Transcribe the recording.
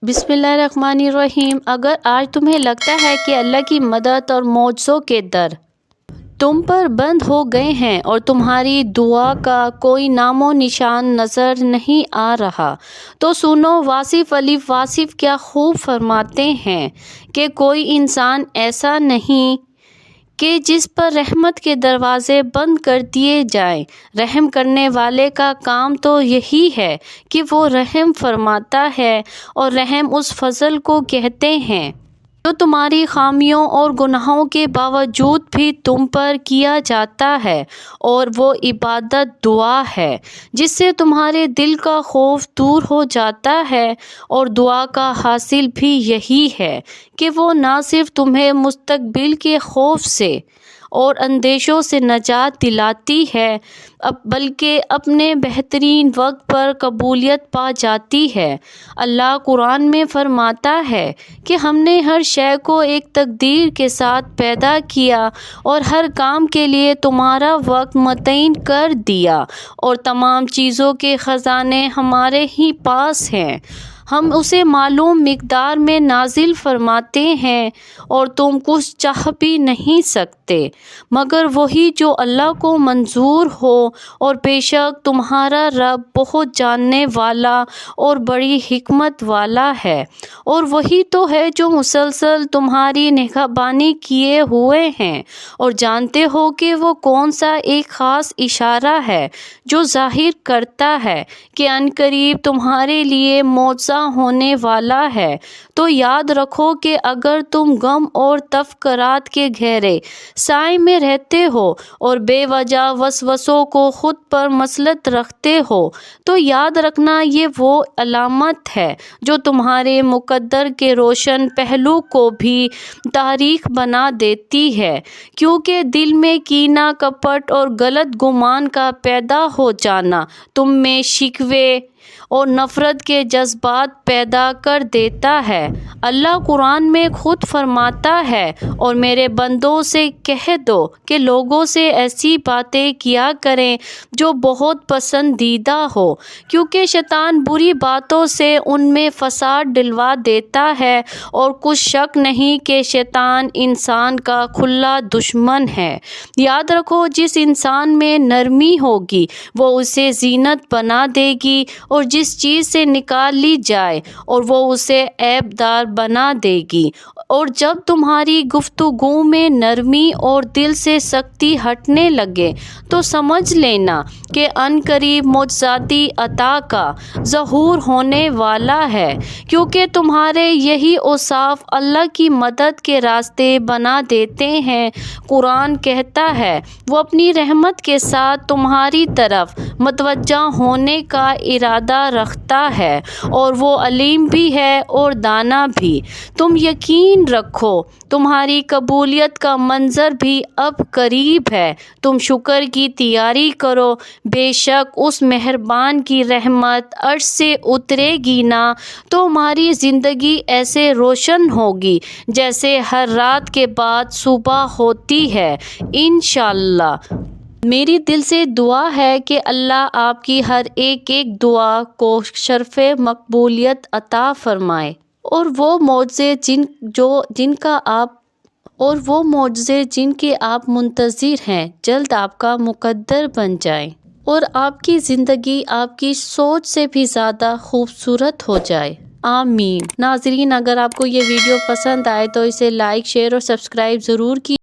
बिस्मिल्लाहिर्रहमानिर्रहीम। अगर आज तुम्हें लगता है कि अल्लाह की मदद और मौजज़ों के दर तुम पर बंद हो गए हैं और तुम्हारी दुआ का कोई नामो निशान नज़र नहीं आ रहा, तो सुनो, वासिफ़ अली वासिफ़ क्या खूब फरमाते हैं कि कोई इंसान ऐसा नहीं कि जिस पर रहमत के दरवाज़े बंद कर दिए जाएं। रहम करने वाले का काम तो यही है कि वो रहम फरमाता है, और रहम उस फजल को कहते हैं जो तुम्हारी खामियों और गुनाहों के बावजूद भी तुम पर किया जाता है, और वो इबादत दुआ है जिससे तुम्हारे दिल का खौफ दूर हो जाता है। और दुआ का हासिल भी यही है कि वो ना सिर्फ तुम्हें मुस्तकबिल के खौफ से और अंदेशों से नजात दिलाती है, बल्कि अपने बेहतरीन वक्त पर कबूलियत पा जाती है। अल्लाह कुरान में फरमाता है कि हमने हर शय को एक तकदीर के साथ पैदा किया और हर काम के लिए तुम्हारा वक्त मुतय्यन कर दिया, और तमाम चीज़ों के ख़जाने हमारे ही पास हैं। हम उसे मालूम मिक़दार में नाजिल फरमाते हैं, और तुम कुछ चाह भी नहीं सकते मगर वही जो अल्लाह को मंजूर हो। और बेशक तुम्हारा रब बहुत जानने वाला और बड़ी हिकमत वाला है। और वही तो है जो मुसलसल तुम्हारी निगहबानी किए हुए हैं, और जानते हो कि वो कौन सा एक ख़ास इशारा है जो ज़ाहिर करता है कि अनकरीब तुम्हारे लिए मौजज़ा होने वाला है। तो याद रखो कि अगर तुम गम और तफक्कुरात के गहरे साए में रहते हो और बेवजह वसवसों को खुद पर मसलत रखते हो, तो याद रखना ये वो अलामत है जो तुम्हारे मुकद्दर के रोशन पहलू को भी तारीख बना देती है। क्योंकि दिल में कीना, कपट और गलत गुमान का पैदा हो जाना तुम में शिकवे और नफ़रत के जज्बात पैदा कर देता है। अल्लाह कुरान में खुद फरमाता है, और मेरे बंदों से कह दो कि लोगों से ऐसी बातें किया करें जो बहुत पसंदीदा हो, क्योंकि शैतान बुरी बातों से उनमें फसाद डलवा देता है। और कुछ शक नहीं कि शैतान इंसान का खुला दुश्मन है। याद रखो, जिस इंसान में नरमी होगी वो उसे जीनत बना देगी, और जिस चीज़ से निकाल ली जाए और वो उसे ऐबदार बना देगी। और जब तुम्हारी गुफ्तगू में नरमी और दिल से सख्ती हटने लगे, तो समझ लेना कि अनकरीब मुअज्जज़ाती अता का ज़हूर होने वाला है, क्योंकि तुम्हारे यही औसाफ अल्लाह की मदद के रास्ते बना देते हैं। कुरान कहता है, वो अपनी रहमत के साथ तुम्हारी तरफ मतवज्जा होने का इरादा रखता है, और वो अलीम भी है और दाना भी। तुम यकीन रखो, तुम्हारी कबूलियत का मंजर भी अब करीब है। तुम शुक्र की तैयारी करो, बेशक उस मेहरबान की रहमत अर्श से उतरेगी ना, तो हमारी ज़िंदगी ऐसे रोशन होगी जैसे हर रात के बाद सुबह होती है, इंशाअल्लाह। मेरी दिल से दुआ है कि अल्लाह आपकी हर एक दुआ को शर्फ़े मकबूलियत अता फ़रमाए, और वो मोज़े जिनके आप मुंतज़िर हैं जल्द आपका मुक़द्दर बन जाएं, और आपकी ज़िंदगी आपकी सोच से भी ज़्यादा खूबसूरत हो जाए। आमीन। नाज़रीन, अगर आपको ये वीडियो पसंद आए तो इसे लाइक, शेयर और सब्सक्राइब ज़रूर कीजिए।